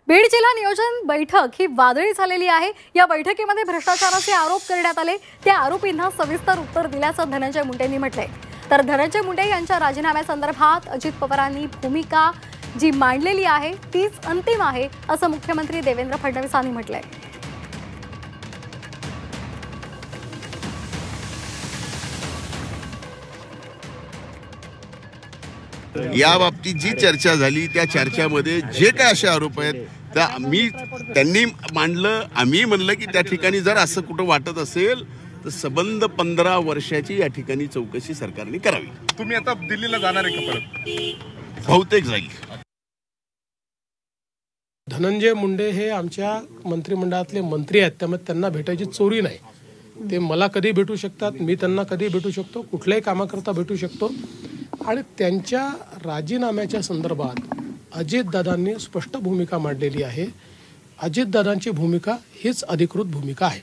बीड जिल्हा नियोजन बैठक ही वादळी झालेली आहे। या बैठकीमध्ये भ्रष्टाचाराचे आरोप करण्यात आले। त्या आरोपींना सविस्तर उत्तर दिल्याचं धनंजय मुंडेंनी म्हटलंय। तर धनंजय मुंडे यांच्या राजीनाम्यासंदर्भात अजित पवारांनी भूमिका जी मांडलेली आहे तीच अंतिम आहे असं मुख्यमंत्री देवेंद्र फडणवीसांनी म्हटलंय। या बाबतीत जी चर्चा झाली त्या चर्चामध्ये जे काय असे आरोप आहेत त्या त्यांनी मांडलं, आम्ही म्हणलं की त्या ठिकाणी जर असं कुठं वाटत असेल तर सबंध 15 वर्षाची या ठिकाणी चौकशी सरकारने करावी। तुम्ही आता दिल्लीला जाणार आहे का परत? बहुतेक जाईल। धनंजय मुंडे हे आमच्या मंत्रिमंडळातले मंत्री आहेत, त्यामुळे त्यांना भेटायची चोरी नाही। ते मला कधी भेटू शकतात, मी त्यांना कधी भेटू शकतो, कुठल्याही कामाकरता भेटू शकतो। आणि त्यांच्या राजीनाम्याच्या संदर्भात अजितदादांनी स्पष्ट भूमिका मांडलेली आहे। अजितदादांची भूमिका हीच अधिकृत भूमिका आहे।